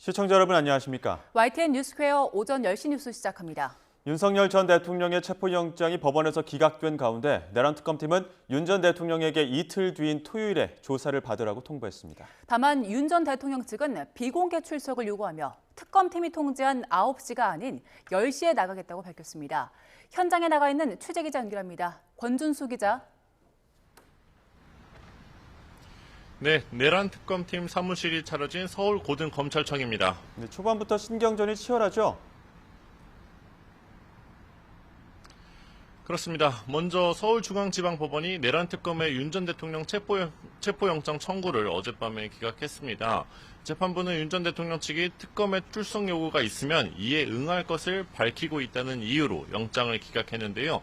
시청자 여러분 안녕하십니까? YTN 뉴스퀘어 오전 10시 뉴스 시작합니다. 윤석열 전 대통령의 체포영장이 법원에서 기각된 가운데 내란 특검팀은 윤 전 대통령에게 이틀 뒤인 토요일에 조사를 받으라고 통보했습니다. 다만 윤 전 대통령 측은 비공개 출석을 요구하며 특검팀이 통지한 9시가 아닌 10시에 나가겠다고 밝혔습니다. 현장에 나가 있는 취재기자 연결합니다. 권준수 기자. 네, 내란 특검팀 사무실이 차려진 서울고등검찰청입니다. 초반부터 신경전이 치열하죠? 그렇습니다. 먼저 서울중앙지방법원이 내란 특검의 윤 전 대통령 체포영장 청구를 어젯밤에 기각했습니다. 재판부는 윤 전 대통령 측이 특검의 출석 요구가 있으면 이에 응할 것을 밝히고 있다는 이유로 영장을 기각했는데요.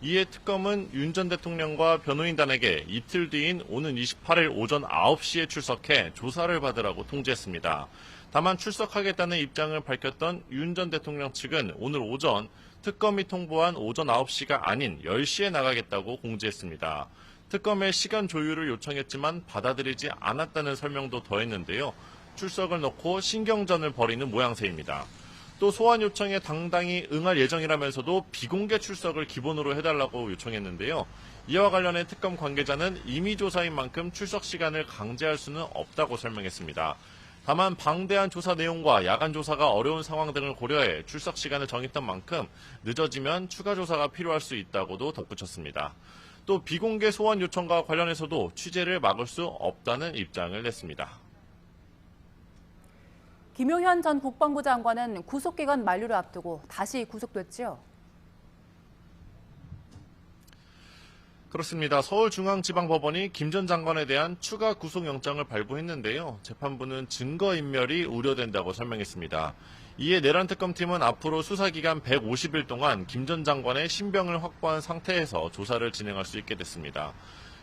이에 특검은 윤 전 대통령과 변호인단에게 이틀 뒤인 오는 28일 오전 9시에 출석해 조사를 받으라고 통지했습니다. 다만 출석하겠다는 입장을 밝혔던 윤 전 대통령 측은 오늘 오전 특검이 통보한 오전 9시가 아닌 10시에 나가겠다고 공지했습니다. 특검의 시간 조율을 요청했지만 받아들이지 않았다는 설명도 더했는데요. 출석을 놓고 신경전을 벌이는 모양새입니다. 또 소환 요청에 당당히 응할 예정이라면서도 비공개 출석을 기본으로 해달라고 요청했는데요. 이와 관련해 특검 관계자는 임의 조사인 만큼 출석 시간을 강제할 수는 없다고 설명했습니다. 다만 방대한 조사 내용과 야간 조사가 어려운 상황 등을 고려해 출석 시간을 정했던 만큼 늦어지면 추가 조사가 필요할 수 있다고도 덧붙였습니다. 또 비공개 소환 요청과 관련해서도 취재를 막을 수 없다는 입장을 냈습니다. 김용현 전 국방부 장관은 구속기간 만료를 앞두고 다시 구속됐지요. 그렇습니다. 서울중앙지방법원이 김 전 장관에 대한 추가 구속영장을 발부했는데요. 재판부는 증거인멸이 우려된다고 설명했습니다. 이에 내란 특검팀은 앞으로 수사기간 150일 동안 김 전 장관의 신병을 확보한 상태에서 조사를 진행할 수 있게 됐습니다.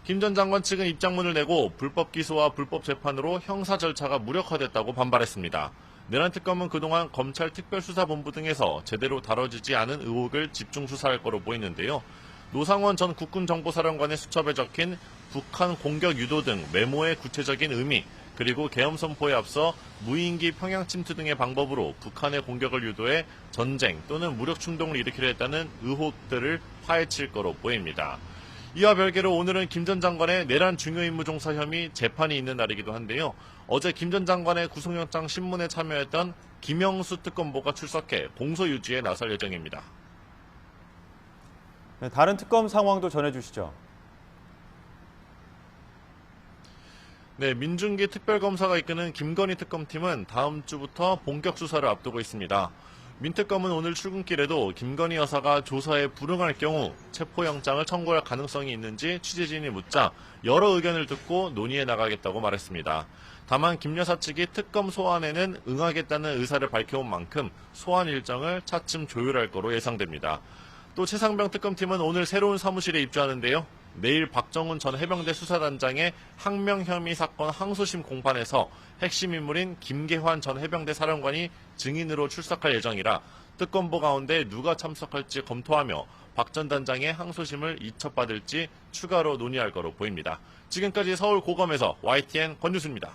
김 전 장관 측은 입장문을 내고 불법 기소와 불법 재판으로 형사 절차가 무력화됐다고 반발했습니다. 내란 특검은 그동안 검찰 특별수사본부 등에서 제대로 다뤄지지 않은 의혹을 집중 수사할 거로 보이는데요. 노상원 전 국군정보사령관의 수첩에 적힌 북한 공격 유도 등 메모의 구체적인 의미, 그리고 계엄 선포에 앞서 무인기 평양 침투 등의 방법으로 북한의 공격을 유도해 전쟁 또는 무력 충동을 일으키려 했다는 의혹들을 파헤칠 거로 보입니다. 이와 별개로 오늘은 김 전 장관의 내란 중요임무 종사 혐의 재판이 있는 날이기도 한데요. 어제 김 전 장관의 구속영장 신문에 참여했던 김영수 특검보가 출석해 공소 유지에 나설 예정입니다. 다른 특검 상황도 전해주시죠. 네, 민중기 특별검사가 이끄는 김건희 특검팀은 다음 주부터 본격 수사를 앞두고 있습니다. 민특검은 오늘 출근길에도 김건희 여사가 조사에 불응할 경우 체포영장을 청구할 가능성이 있는지 취재진이 묻자 여러 의견을 듣고 논의해 나가겠다고 말했습니다. 다만 김 여사 측이 특검 소환에는 응하겠다는 의사를 밝혀온 만큼 소환 일정을 차츰 조율할 거로 예상됩니다. 또 최상병 특검팀은 오늘 새로운 사무실에 입주하는데요. 내일 박정훈 전 해병대 수사단장의 항명 혐의 사건 항소심 공판에서 핵심 인물인 김계환 전 해병대 사령관이 증인으로 출석할 예정이라 특검보 가운데 누가 참석할지 검토하며 박 전 단장의 항소심을 이첩받을지 추가로 논의할 거로 보입니다. 지금까지 서울 고검에서 YTN 권유수입니다.